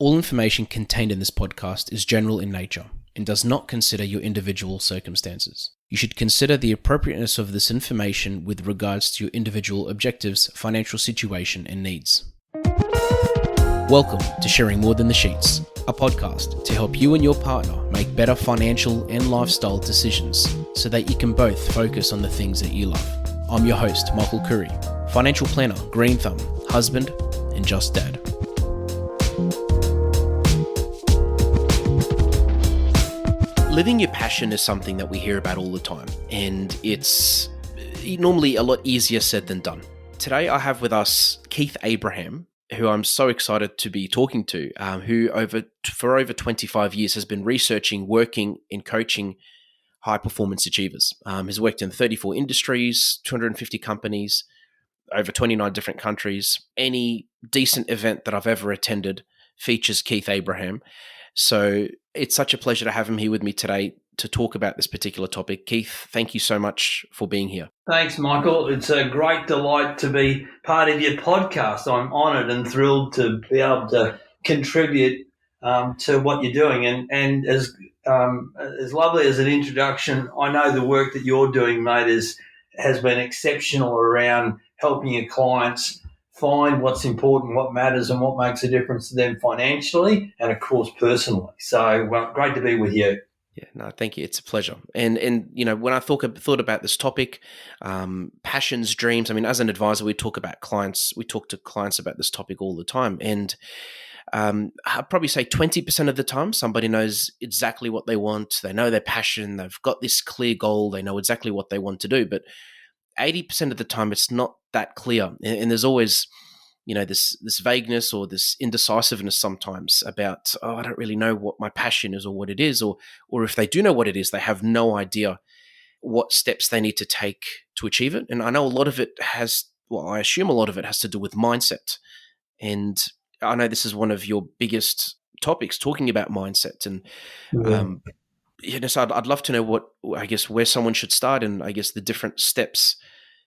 All information contained in this podcast is general in nature and does not consider your individual circumstances. You should consider the appropriateness of this information with regards to your individual objectives, financial situation, and needs. Welcome to Sharing More Than the Sheets, a podcast to help you and your partner make better financial and lifestyle decisions so that you can both focus on the things that you love. I'm your host, Michael Khouri, financial planner, green thumb, husband, and just dad. Living your passion is something that we hear about all the time, and it's normally a lot easier said than done. Today I have with us Keith Abraham, who I'm so excited to be talking to, who for over 25 years has been researching, working, and coaching high-performance achievers. He's worked in 34 industries, 250 companies, over 29 different countries. Any decent event that I've ever attended features Keith Abraham. So it's such a pleasure to have him here with me today to talk about this particular topic. Keith, thank you so much for being here. Thanks, Michael. It's a great delight to be part of your podcast. I'm honoured and thrilled to be able to contribute to what you're doing. And as lovely as an introduction, I know the work that you're doing, mate, has been exceptional around helping your clients find what's important, what matters, and what makes a difference to them financially and, of course, personally. So, great to be with you. Yeah, no, thank you. It's a pleasure. And you know, when I thought about this topic, passions, dreams. I mean, as an advisor, we talk to clients about this topic all the time. And I'd probably say 20% of the time, somebody knows exactly what they want. They know their passion. They've got this clear goal. They know exactly what they want to do. But 80% of the time, it's not that clear. And there's always, you know, this vagueness or this indecisiveness sometimes about, I don't really know what my passion is or what it is. Or if they do know what it is, they have no idea what steps they need to take to achieve it. And I know a lot of it I assume a lot of it has to do with mindset. And I know this is one of your biggest topics, talking about mindset. And, so I'd love to know where someone should start and the different steps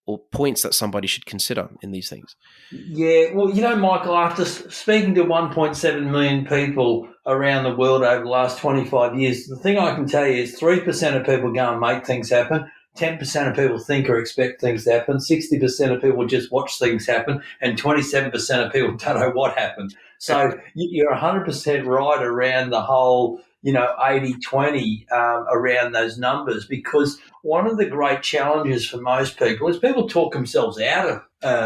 or points that somebody should consider in these things. Yeah, well, Michael, after speaking to 1.7 million people around the world over the last 25 years, the thing I can tell you is 3% of people go and make things happen, 10% of people think or expect things to happen, 60% of people just watch things happen, and 27% of people don't know what happened. So you're 100% right around the whole 80-20 around those numbers, because one of the great challenges for most people is people talk themselves out of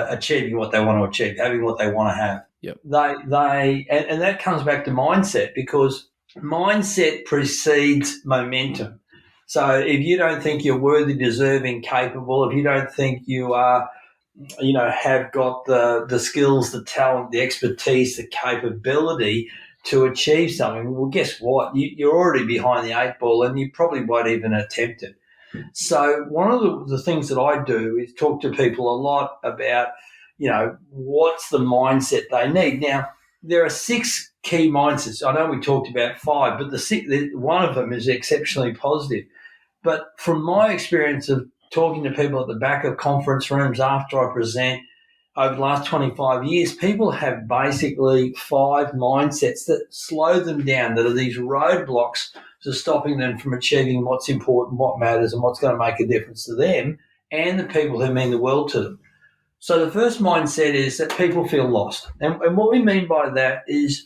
achieving what they want to achieve, having what they want to have. Yep. And that comes back to mindset, because mindset precedes momentum. So if you don't think you're worthy, deserving, capable, if you don't think you are, have got the skills, the talent, the expertise, the capability to achieve something, well, guess what? You're already behind the eight ball and you probably won't even attempt it. So one of the things that I do is talk to people a lot about, what's the mindset they need. Now, there are 6 key mindsets. I know we talked about 5, but one of them is exceptionally positive. But from my experience of talking to people at the back of conference rooms after I present, over the last 25 years, people have basically 5 mindsets that slow them down, that are these roadblocks to stopping them from achieving what's important, what matters, and what's going to make a difference to them and the people who mean the world to them. So the first mindset is that people feel lost. And what we mean by that is,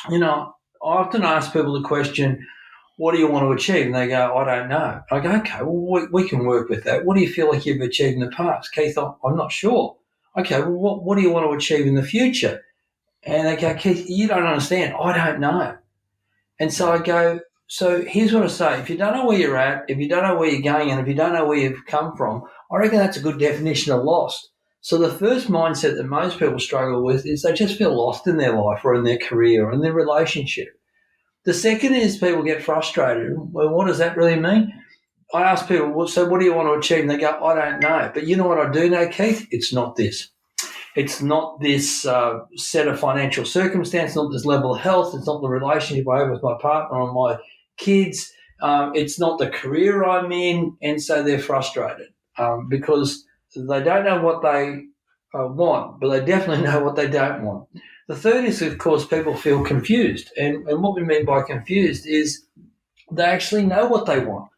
I often ask people the question, what do you want to achieve? And they go, I don't know. I go, okay, well, we can work with that. What do you feel like you've achieved in the past? Keith, I'm not sure. Okay, well, what do you want to achieve in the future? And they go, Keith, you don't understand. I don't know. And so I go, so here's what I say. If you don't know where you're at, if you don't know where you're going, and if you don't know where you've come from, I reckon that's a good definition of lost. So the first mindset that most people struggle with is they just feel lost in their life or in their career or in their relationship. The second is people get frustrated. Well, what does that really mean? I ask people, well, so what do you want to achieve? And they go, I don't know. But you know what I do know, Keith? It's not this. It's not this set of financial circumstance, not this level of health. It's not the relationship I have with my partner or my kids. It's not the career I'm in. And so they're frustrated because they don't know what they want, but they definitely know what they don't want. the third is, of course, people feel confused. And what we mean by confused is they actually know what they want,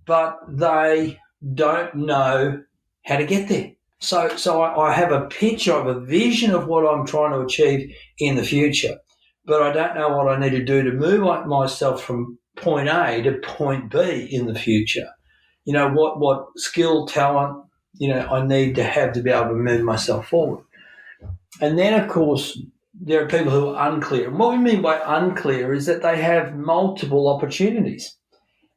but they don't know how to get there. So I have a picture, I have a vision of what I'm trying to achieve in the future, but I don't know what I need to do to move myself from point A to point B in the future. What skill, talent, I need to have to be able to move myself forward. And then, of course, there are people who are unclear. And what we mean by unclear is that they have multiple opportunities.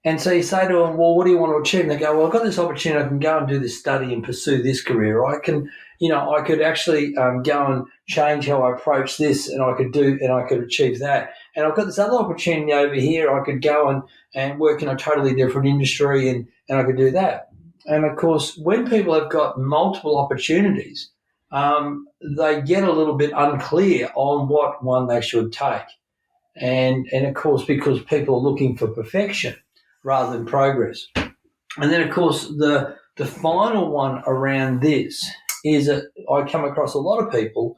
And so you say to them, well, what do you want to achieve? And they go, well, I've got this opportunity. I can go and do this study and pursue this career. Or I could actually go and change how I approach this, and I could achieve that. And I've got this other opportunity over here. I could go and work in a totally different industry, and I could do that. And of course, when people have got multiple opportunities, they get a little bit unclear on what one they should take. And of course, because people are looking for perfection rather than progress. And then, of course, the final one around this is that I come across a lot of people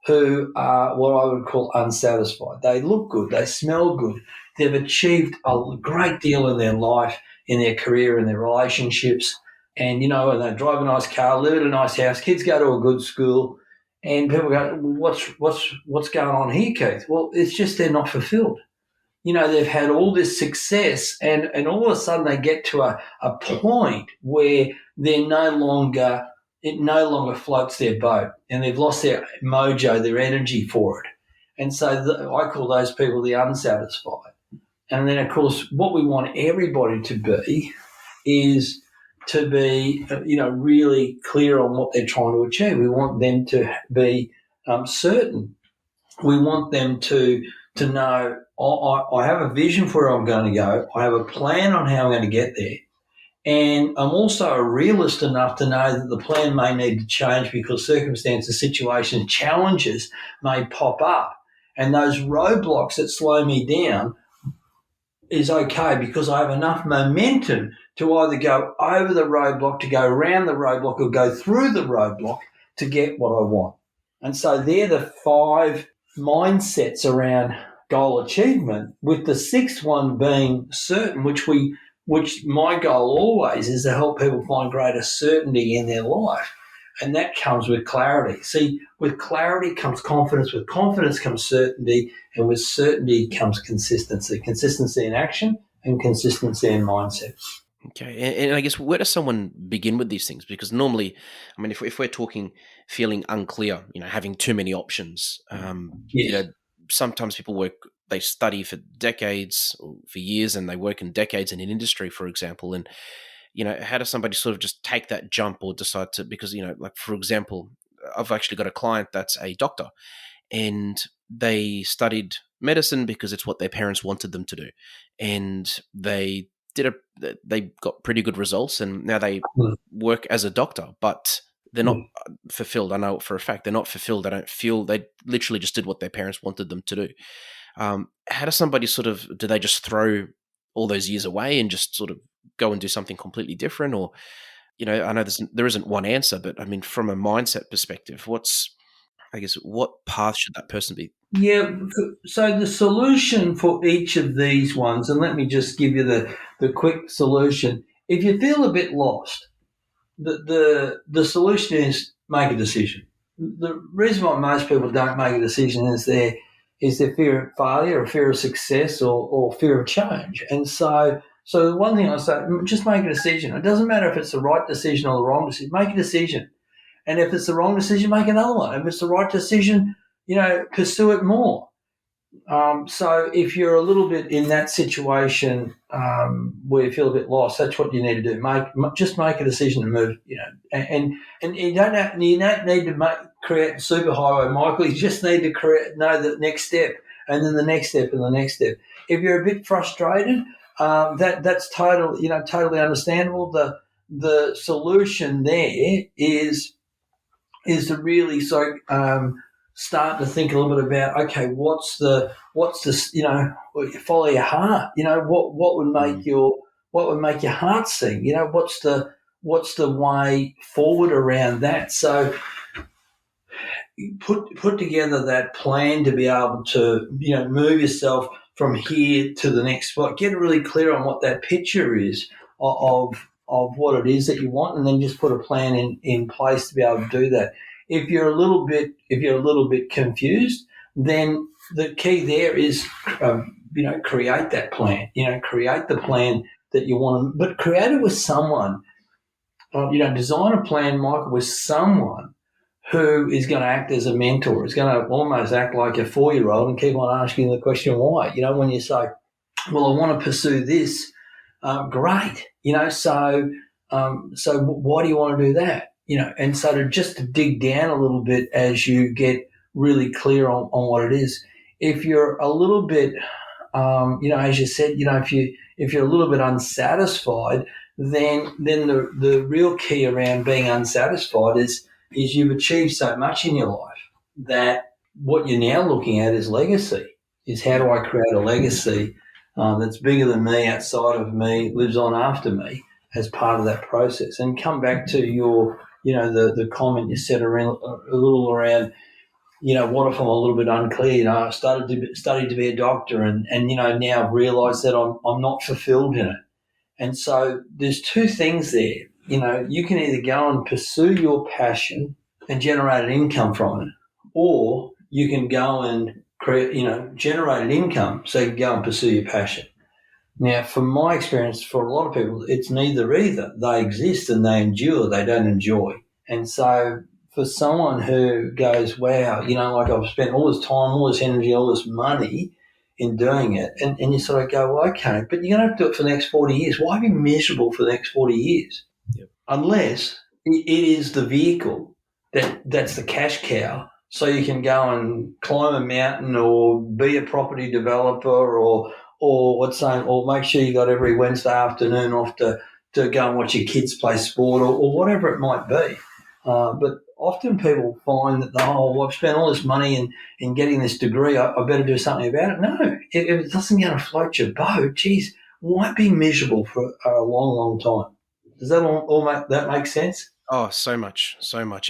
who are what I would call unsatisfied. They look good, they smell good, they've achieved a great deal in their life, in their career, in their relationships, and and they drive a nice car, live in a nice house, kids go to a good school, and people go, well, what's going on here, Keith? Well, it's just they're not fulfilled. They've had all this success, and all of a sudden they get to a point where it no longer floats their boat, and they've lost their mojo, their energy for it. And so I call those people the unsatisfied. And then, of course, what we want everybody to be is to be, really clear on what they're trying to achieve. We want them to be certain. We want them to know, I have a vision for where I'm going to go. I have a plan on how I'm going to get there. And I'm also a realist enough to know that the plan may need to change because circumstances, situations, challenges may pop up. And those roadblocks that slow me down is okay because I have enough momentum to either go over the roadblock, to go around the roadblock, or go through the roadblock to get what I want. And so they're the 5 mindsets around goal achievement, with the 6th one being certain, which my goal always is to help people find greater certainty in their life. And that comes with clarity. See, with clarity comes confidence, with confidence comes certainty, and with certainty comes consistency. Consistency in action and consistency in mindset. Okay, and I guess where does someone begin with these things? Because normally, I mean, if we're talking feeling unclear, having too many options, Yes. Sometimes people they study for decades or for years, and they work in decades in an industry, for example, and how does somebody sort of just take that jump or decide to, because, like, for example, I've actually got a client that's a doctor, and they studied medicine because it's what their parents wanted them to do. And they got pretty good results, and now they work as a doctor, but they're not fulfilled. I know for a fact they're not fulfilled. They literally just did what their parents wanted them to do. How does somebody do they just throw all those years away and just sort of go and do something completely different? Or, I know there isn't one answer, but I mean, from a mindset perspective, what path should that person be? Yeah, so the solution for each of these ones, and let me just give you the quick solution. If you feel a bit lost, the solution is make a decision. The reason why most people don't make a decision is their fear of failure, or fear of success, or fear of change. And so the one thing I say, just make a decision. It doesn't matter if it's the right decision or the wrong decision. Make a decision. And if it's the wrong decision, make another one. If it's the right decision, pursue it more. So if you're a little bit in that situation where you feel a bit lost, that's what you need to do. Just make a decision to move. And you don't need to create a superhighway, Michael. You just need to know the next step, and then the next step, and the next step. If you're a bit frustrated, that's totally understandable. The solution there is to really start to think a little bit about, okay, what's the follow your heart. What would make your heart sing? What's the way forward around that? So put together that plan to be able to, move yourself from here to the next spot. Get really clear on what that picture is of what it is that you want, and then just put a plan in place to be able to do that. If you're a little bit confused, then the key there is, create that plan. Create the plan that you want, but create it with someone. Design a plan, Michael, with someone who is going to act as a mentor, is going to almost act like a 4-year-old and keep on asking the question why. When you say, well, I want to pursue this, great. So why do you want to do that? And so to dig down a little bit as you get really clear on what it is. If you're a little bit, as you said, if you're a little bit unsatisfied, then the real key around being unsatisfied is you've achieved so much in your life that what you're now looking at is legacy. Is how do I create a legacy that's bigger than me, outside of me, lives on after me as part of that process? And come back to your, the comment you said around, a little around, what if I'm a little bit unclear? I studied to be a doctor and now I've realised that I'm not fulfilled in it. And so there's two things there. You can either go and pursue your passion and generate an income from it, or you can go and create, generate an income so you can go and pursue your passion. Now, from my experience, for a lot of people, it's neither either. They exist and they endure, they don't enjoy. And so for someone who goes, wow, like I've spent all this time, all this energy, all this money in doing it, and you sort of go, well, okay, but you're going to have to do it for the next 40 years. Why be miserable for the next 40 years? Yep. Unless it is the vehicle that's the cash cow, so you can go and climb a mountain or be a property developer or make sure you got every Wednesday afternoon off to go and watch your kids play sport or whatever it might be. But often people find that, I've spent all this money in getting this degree, I better do something about it. No, if it doesn't going to float your boat, geez, won't be miserable for a long, long time. Does that all make sense? Oh, so much.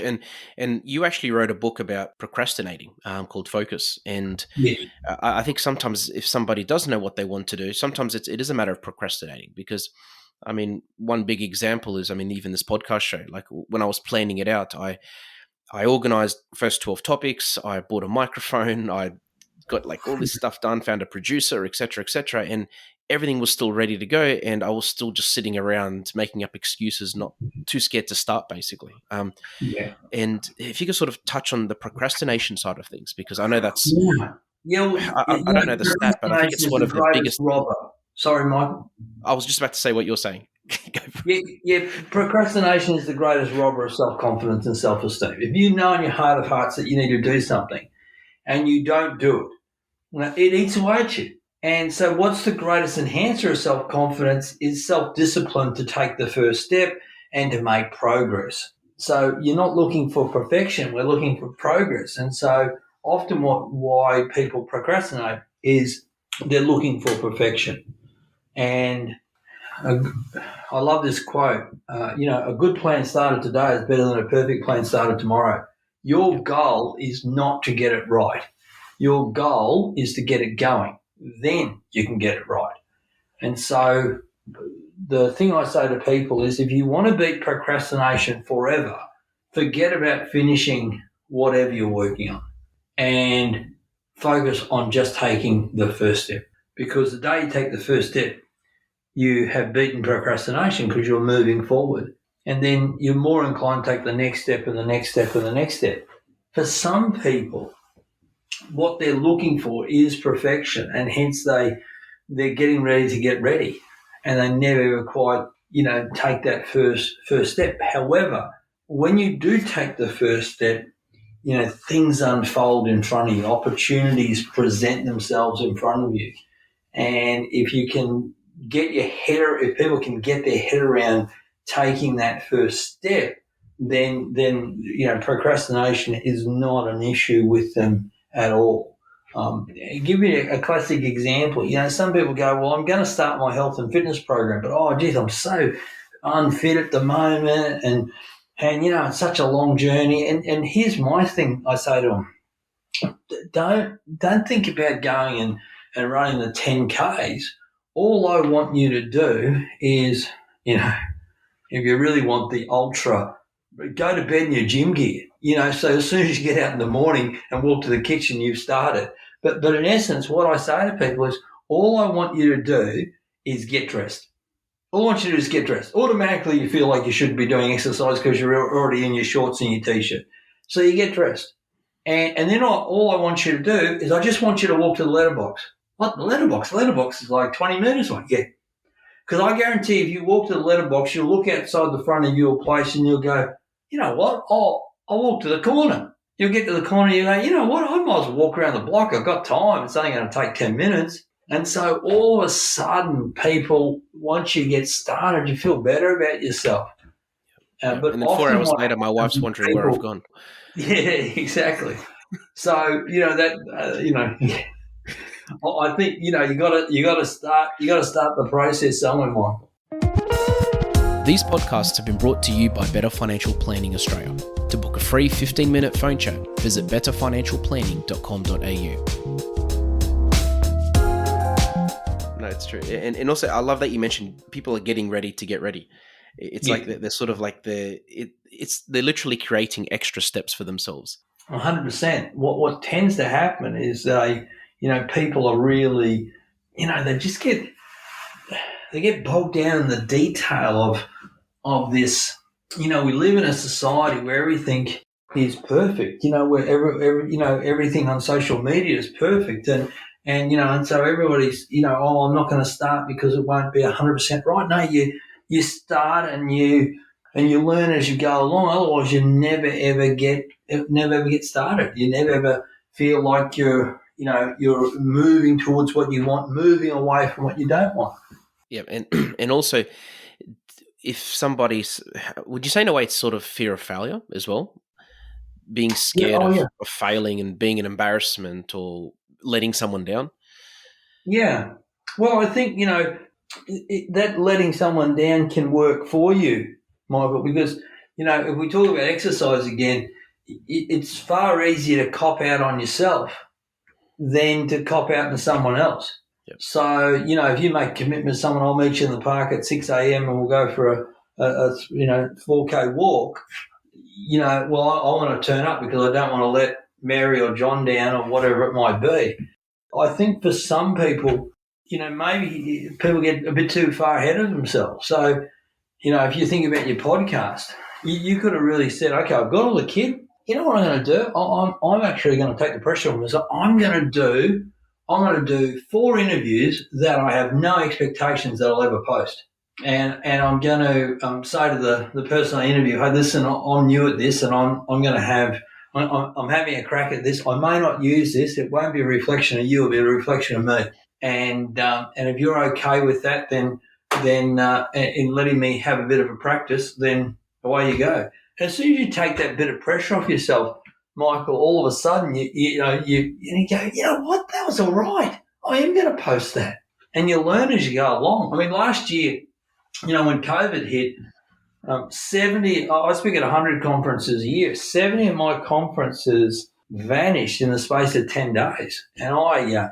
And you actually wrote a book about procrastinating called Focus. And Yeah. I think sometimes if somebody does know what they want to do, sometimes it is a matter of procrastinating. Because, one big example is, even this podcast show, like when I was planning it out, I organized first 12 topics, I bought a microphone, I got like all this stuff done, found a producer, etc., and everything was still ready to go, and I was still just sitting around making up excuses, not too scared to start, basically. Yeah. And if you could sort of touch on the procrastination side of things, because I know that's, Yeah. I don't know the stat, but I think it's one of the biggest. Robber. Sorry, Michael. I was just about to say what you're saying. Go for it. Yeah. Procrastination is the greatest robber of self-confidence and self-esteem. If you know in your heart of hearts that you need to do something and you don't do it, it eats away at you. And so what's the greatest enhancer of self-confidence is self-discipline to take the first step and to make progress. So you're not looking for perfection, we're looking for progress. And so often why people procrastinate is they're looking for perfection. And I love this quote, a good plan started today is better than a perfect plan started tomorrow. Your goal is not to get it right. Your goal is to get it going. Then you can get it right. And so the thing I say to people is if you want to beat procrastination forever, forget about finishing whatever you're working on and focus on just taking the first step. Because the day you take the first step, you have beaten procrastination because you're moving forward. And then you're more inclined to take the next step and the next step and the next step. For some people, what they're looking for is perfection, and hence they're getting ready to get ready, and they never quite, take that first step. However, when you do take the first step, things unfold in front of you, opportunities present themselves in front of you, and if people can get their head around taking that first step, then procrastination is not an issue with them at all. Give you a classic example. Some people go, well, I'm going to start my health and fitness program, but geez, I'm so unfit at the moment, And, it's such a long journey. And here's my thing I say to them. Don't think about going and running the 10Ks. All I want you to do is, if you really want the ultra, go to bed in your gym gear. So as soon as you get out in the morning and walk to the kitchen, you've started. But in essence, what I say to people is, all I want you to do is get dressed. All I want you to do is get dressed. Automatically, you feel like you should be doing exercise because you're already in your shorts and your T-shirt. So you get dressed. And then all I want you to do is I just want you to walk to the letterbox. What, the letterbox? The letterbox is like 20 metres away. Yeah. Because I guarantee if you walk to the letterbox, you'll look outside the front of your place and you'll go, you know what, I'll walk to the corner. You'll get to the corner and you go, you know what, I might as well walk around the block. I've got time. It's only going to take 10 minutes. And so all of a sudden, people, once you get started, you feel better about yourself. But and then 4 hours later, my wife's wondering where I've gone. Yeah, exactly. So, I think, you got to start the process somewhere, Michael. These podcasts have been brought to you by Better Financial Planning Australia. To book a free 15-minute phone chat, visit betterfinancialplanning.com.au. No, it's true. And also, I love that you mentioned people are getting ready to get ready. It's like they're sort of like they're literally creating extra steps for themselves. 100%. What tends to happen is people are really, they get bogged down in the detail of this. We live in a society where everything is perfect. Where everything on social media is perfect, and so everybody's, I'm not going to start because it won't be 100% right. No, you start and you learn as you go along. Otherwise, you never ever get started. You never ever feel like you're moving towards what you want, moving away from what you don't want. Yeah, and also, if somebody's, would you say in a way it's sort of fear of failure as well? Being scared of failing and being an embarrassment or letting someone down? Yeah. Well, I think, that letting someone down can work for you, Michael, because, if we talk about exercise again, it's far easier to cop out on yourself than to cop out to someone else. Yep. So, if you make a commitment to someone, I'll meet you in the park at 6 a.m. and we'll go for a 4K walk, I want to turn up because I don't want to let Mary or John down or whatever it might be. I think for some people, maybe people get a bit too far ahead of themselves. So, if you think about your podcast, you could have really said, okay, I've got all the kit. You know what I'm going to do? I'm actually going to take the pressure off myself. I'm going to do 4 interviews that I have no expectations that I'll ever post. And I'm going to say to the person I interview, hey, listen, I'm new at this and I'm having a crack at this. I may not use this. It won't be a reflection of you. It'll be a reflection of me. And if you're okay with that, then in letting me have a bit of a practice, then away you go. And as soon as you take that bit of pressure off yourself, Michael, all of a sudden you go, you know what, that was all right. I am going to post that. And you learn as you go along. I mean, last year, when COVID hit, 70, I speak at 100 conferences a year, 70 of my conferences vanished in the space of 10 days. And I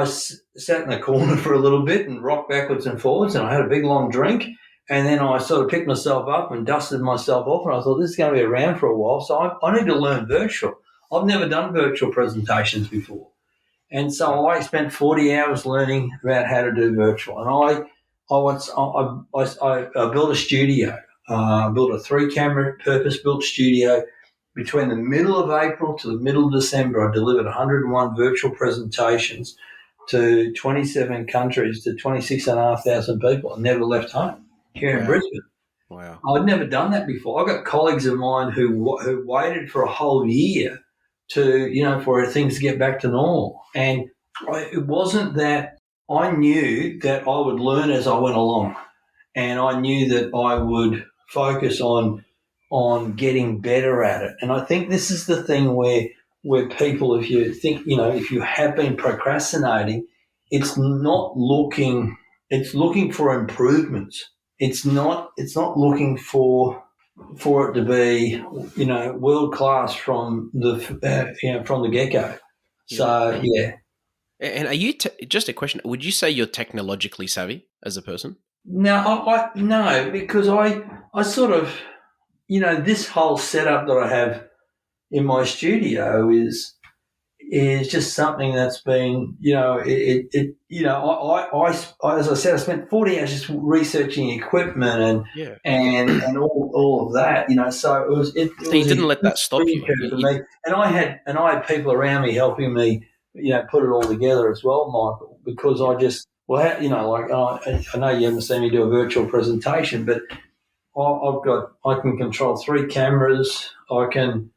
sat in the corner for a little bit and rocked backwards and forwards, and I had a big long drink. And then I sort of picked myself up and dusted myself off, and I thought, this is going to be around for a while, so I need to learn virtual. I've never done virtual presentations before. And so I spent 40 hours learning about how to do virtual. And I built a studio. I built a 3-camera purpose-built studio. Between the middle of April to the middle of December, I delivered 101 virtual presentations to 27 countries to 26,500 people and never left home here in Brisbane. Wow. I'd never done that before. I've got colleagues of mine who waited for a whole year to, for things to get back to normal. And it wasn't that I knew that I would learn as I went along, and I knew that I would focus on getting better at it. And I think this is the thing where people, if you think, if you have been procrastinating, it's looking for improvements. It's not looking for for it to be, world class from from the get go. Yeah. So yeah. And are you just a question? Would you say you're technologically savvy as a person? No, no, because I sort of, this whole setup that I have in my studio is just something that's been, as I said, I spent 40 hours just researching equipment Yeah. and all of that, so it So you was a didn't let huge that stop learning you. curve for me. And I had people around me helping me, put it all together as well, Michael, because Yeah. I just, well, I know you haven't seen me do a virtual presentation, but I can control 3 cameras. I can,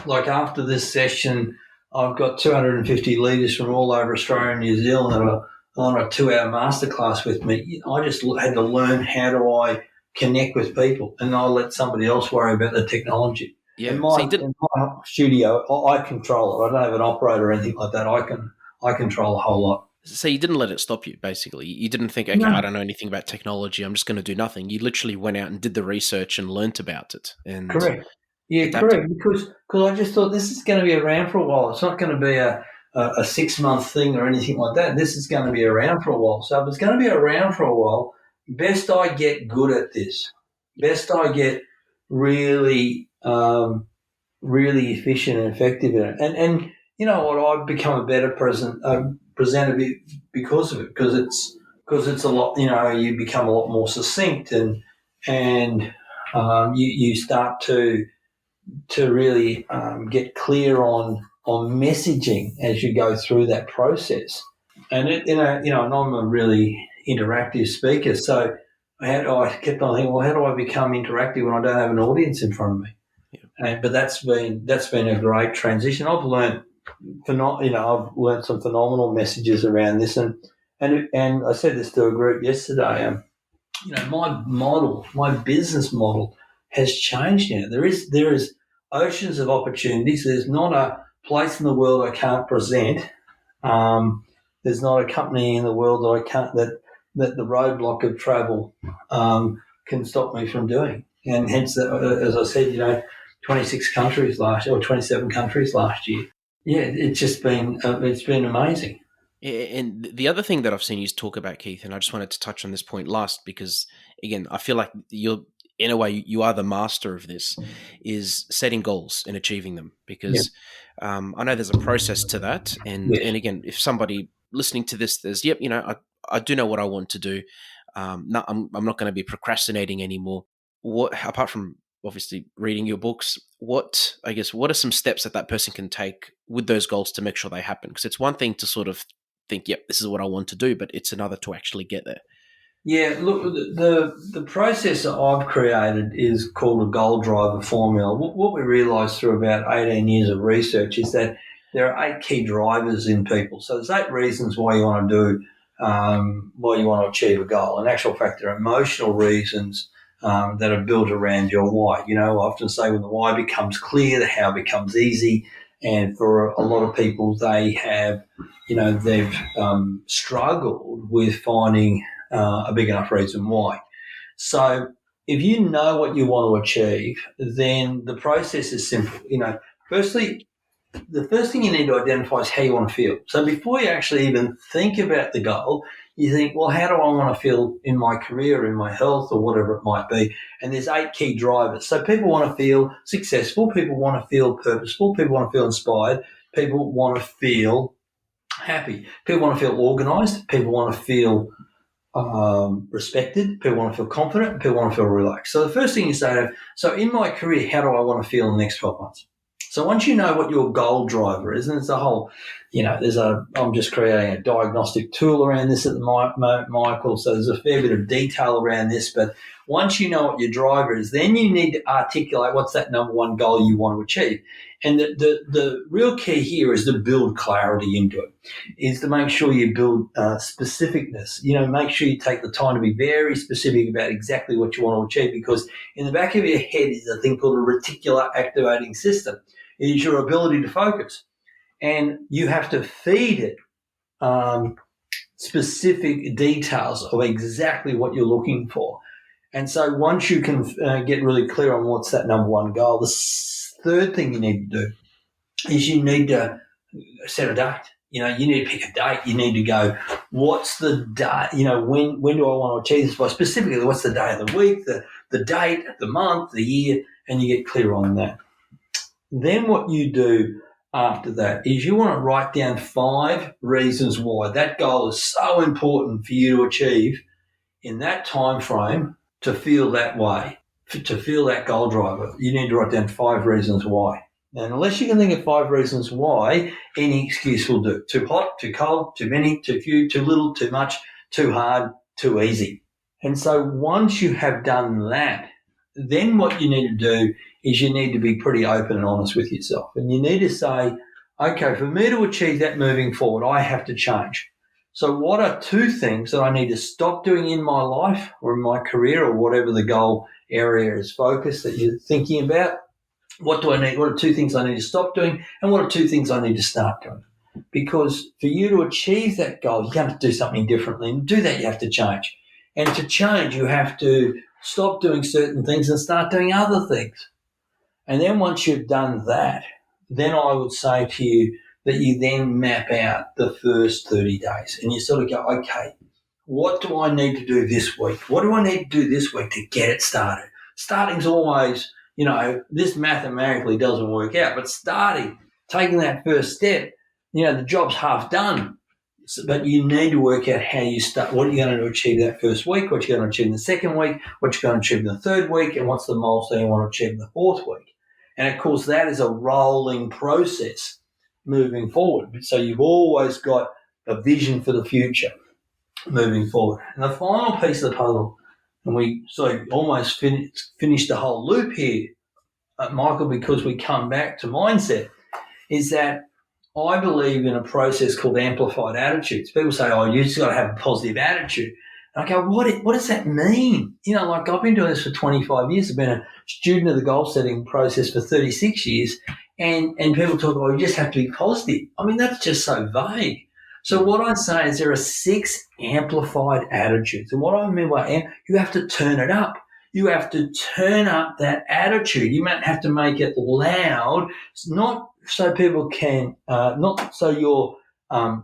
like after this session, I've got 250 leaders from all over Australia and New Zealand that are on a 2-hour masterclass with me. I just had to learn how do I connect with people, and I'll let somebody else worry about the technology. And Yeah. So my you didn't. in my studio, I control it. I don't have an operator or anything like that. I control a whole lot. So you didn't let it stop you. Basically, you didn't think, okay, I No, don't know anything about technology. I'm just going to do nothing. You literally went out and did the research and learnt about it and correct. Yeah, adapted. correct. Because I just thought this is going to be around for a while. It's not going to be a 6 month thing or anything like that. This is going to be around for a while. So if it's going to be around for a while, best I get good at this. Best I get really really efficient and effective in it. And you know what? I've become a better presenter because of it. Because it's a lot. You become a lot more succinct and you start to really get clear on messaging as you go through that process. And and I'm a really interactive speaker, so I kept on thinking, well, how do I become interactive when I don't have an audience in front of me? Yeah. But that's been a great transition. I've learned some phenomenal messages around this, and I said this to a group yesterday. My business model has changed now. There is oceans of opportunities. There's not a place in the world I can't present. There's not a company in the world that I can't that the roadblock of travel can stop me from doing. And hence, as I said, 26 countries last year or 27 countries last year. Yeah, it's been amazing. And the other thing that I've seen you talk about, Keith, and I just wanted to touch on this point last because, again, I feel like you're, in a way, you are the master of this, is setting goals and achieving them. Yeah. Because I know there's a process to that, and Yes. again, if somebody listening to this, there's, yep, I do know what I want to do. No, I'm not going to be procrastinating anymore. What, apart from obviously reading your books, what are some steps that person can take with those goals to make sure they happen? Because it's one thing to sort of think, yep, this is what I want to do, but it's another to actually get there. Yeah, look, the process that I've created is called a goal driver formula. What we realised through about 18 years of research is that there are 8 key drivers in people. So there's 8 reasons why you want to why you want to achieve a goal. In actual fact, there are emotional reasons that are built around your why. I often say when the why becomes clear, the how becomes easy. And for a lot of people, they've struggled with finding a big enough reason why. So if you know what you want to achieve, then the process is simple. Firstly, the first thing you need to identify is how you want to feel. So before you actually even think about the goal, you think, well, how do I want to feel in my career, in my health, or whatever it might be? And there's 8 key drivers. So people want to feel successful, people want to feel purposeful, people want to feel inspired, people want to feel happy, people want to feel organized, people want to feel respected, people want to feel confident, people want to feel relaxed. So the first thing you say, so in my career, how do I want to feel in the next 12 months? So once you know what your goal driver is, and it's a whole, I'm just creating a diagnostic tool around this at the moment, Michael, so there's a fair bit of detail around this, but once you know what your driver is, then you need to articulate what's that number one goal you want to achieve. And the real key here is to build clarity into it, is to make sure you build specificness. Make sure you take the time to be very specific about exactly what you want to achieve, because in the back of your head is a thing called a reticular activating system. It is your ability to focus. And you have to feed it specific details of exactly what you're looking for. And so once you can get really clear on what's that number one goal, the third thing you need to do is you need to set a date. You need to pick a date. You need to go, what's the day? When do I want to achieve this by? Specifically, what's the day of the week, the date, the month, the year, and you get clear on that. Then what you do after that is you want to write down 5 reasons why that goal is so important for you to achieve in that time frame to feel that way, to feel that goal driver. You need to write down 5 reasons why. And unless you can think of 5 reasons why, any excuse will do. Too hot, too cold, too many, too few, too little, too much, too hard, too easy. And so once you have done that, then what you need to do is you need to be pretty open and honest with yourself. And you need to say, okay, for me to achieve that moving forward, I have to change. So what are 2 things that I need to stop doing in my life or in my career or whatever the goal area is focused that you're thinking about? What do I need? What are 2 things I need to stop doing? And what are 2 things I need to start doing? Because for you to achieve that goal, you have to do something differently. And to do that, you have to change. And to change, you have to stop doing certain things and start doing other things. And then once you've done that, then I would say to you that you then map out the first 30 days. And you sort of go, okay, what do I need to do this week? What do I need to do this week to get it started? Starting's always, this mathematically doesn't work out, but starting, taking that first step, the job's half done. But you need to work out how you start. What are you going to achieve that first week? What you're going to achieve in the second week? What you're going to achieve in the third week? And what's the milestone you want to achieve in the fourth week? And, of course, that is a rolling process moving forward. So you've always got a vision for the future moving forward. And the final piece of the puzzle, and we sort of almost finished the whole loop here, Michael, because we come back to mindset, is that I believe in a process called amplified attitudes. People say, you just got to have a positive attitude. And I go, what does that mean? I've been doing this for 25 years. I've been a student of the goal setting process for 36 years. And people talk, you just have to be positive. I mean, that's just so vague. So what I say is there are 6 amplified attitudes. And what I mean by you have to turn it up. You have to turn up that attitude. You might have to make it loud. It's not so people can, not so you're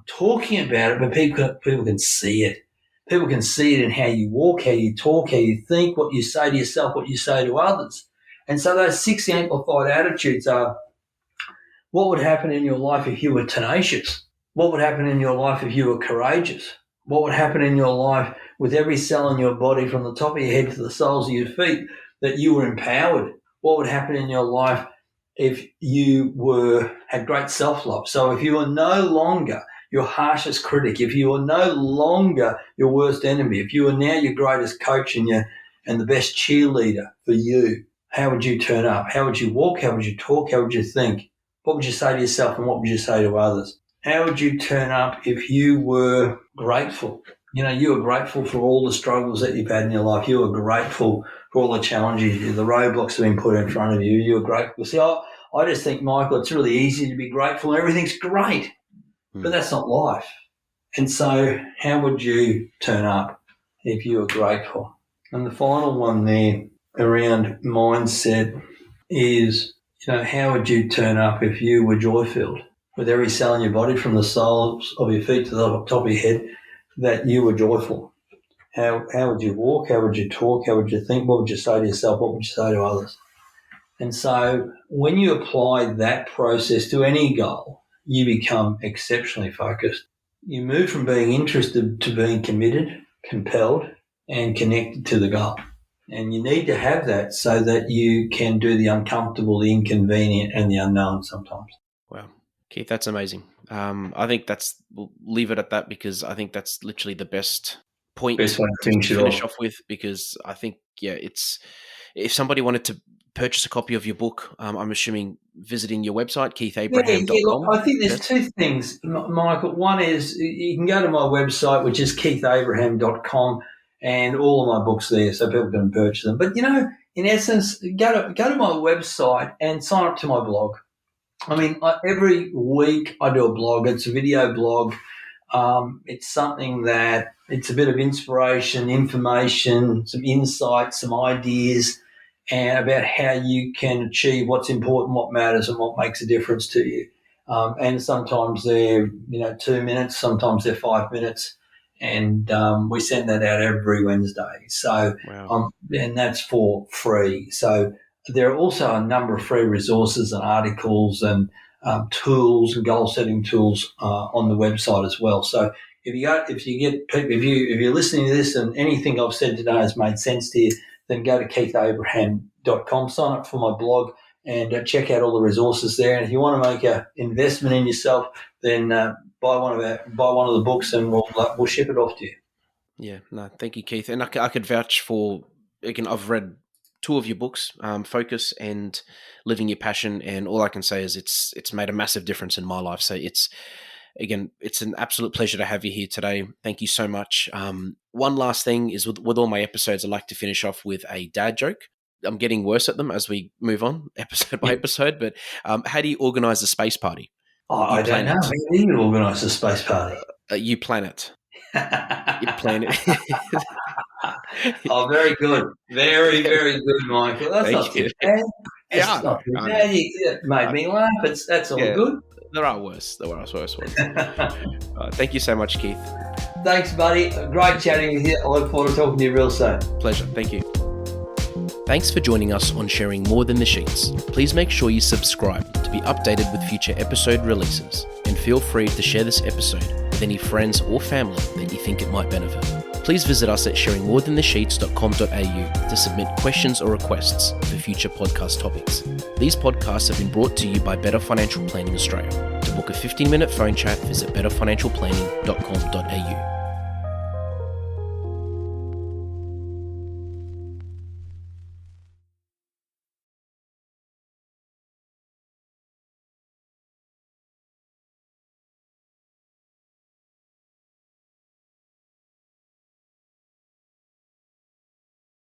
talking about it, but people can see it. People can see it in how you walk, how you talk, how you think, what you say to yourself, what you say to others. And so those 6 amplified attitudes are, what would happen in your life if you were tenacious? What would happen in your life if you were courageous? What would happen in your life with every cell in your body from the top of your head to the soles of your feet that you were empowered? What would happen in your life if you had great self-love? So if you were no longer your harshest critic, if you were no longer your worst enemy, if you were now your greatest coach and the best cheerleader for you, how would you turn up? How would you walk? How would you talk? How would you think? What would you say to yourself and what would you say to others? How would you turn up if you were grateful? You were grateful for all the struggles that you've had in your life. You were grateful for all the challenges, the roadblocks that have been put in front of you. You were grateful. See, I just think, Michael, it's really easy to be grateful and everything's great, but that's not life. And so how would you turn up if you were grateful? And the final one there around mindset is, how would you turn up if you were joy-filled? With every cell in your body from the soles of your feet to the top of your head, that you were joyful. How would you walk? How would you talk? How would you think? What would you say to yourself? What would you say to others? And so when you apply that process to any goal, you become exceptionally focused. You move from being interested to being committed, compelled, and connected to the goal. And you need to have that so that you can do the uncomfortable, the inconvenient, and the unknown sometimes. Wow. Keith, that's amazing. I think we'll leave it at that because I think that's literally the best point to finish off with, because I think, it's, if somebody wanted to purchase a copy of your book, I'm assuming visiting your website, keithabraham.com. I think there's 2 things, Michael. One is you can go to my website, which is keithabraham.com, and all of my books there so people can purchase them. But, in essence, go to my website and sign up to my blog. I mean, every week I do a blog. It's a video blog. It's something that it's a bit of inspiration, information, some insight, some ideas, and about how you can achieve what's important, what matters, and what makes a difference to you. And sometimes they're 2 minutes, sometimes they're 5 minutes, and we send that out every Wednesday. So, Wow. and that's for free. So there are also a number of free resources and articles and tools and goal setting tools on the website as well. So if you're listening to this and anything I've said today has made sense to you, then go to keithabraham.com, sign up for my blog, and check out all the resources there. And if you want to make an investment in yourself, then buy one of the books, and we'll ship it off to you. Yeah, no, thank you, Keith. And I could vouch for, again, I've read two of your books, Focus and Living Your Passion, and all I can say is it's made a massive difference in my life. So it's an absolute pleasure to have you here today. Thank you so much. One last thing is with all my episodes, I like to finish off with a dad joke. I'm getting worse at them as we move on episode by episode, but how do you organize a space party? I don't know. How do you organise a space party? You plan it. You plan it. Oh, very good. Very, very good, Michael. That's not too bad. It's not too bad. It made me laugh. That's all good. There are worse. There are worse ones. Thank you so much, Keith. Thanks, buddy. Great chatting with you. I look forward to talking to you real soon. Pleasure. Thank you. Thanks for joining us on Sharing More Than the Sheets. Please make sure you subscribe to be updated with future episode releases, and feel free to share this episode with any friends or family that you think it might benefit. Please visit us at sharingmorethanthesheets.com.au to submit questions or requests for future podcast topics. These podcasts have been brought to you by Better Financial Planning Australia. To book a 15-minute phone chat, visit betterfinancialplanning.com.au.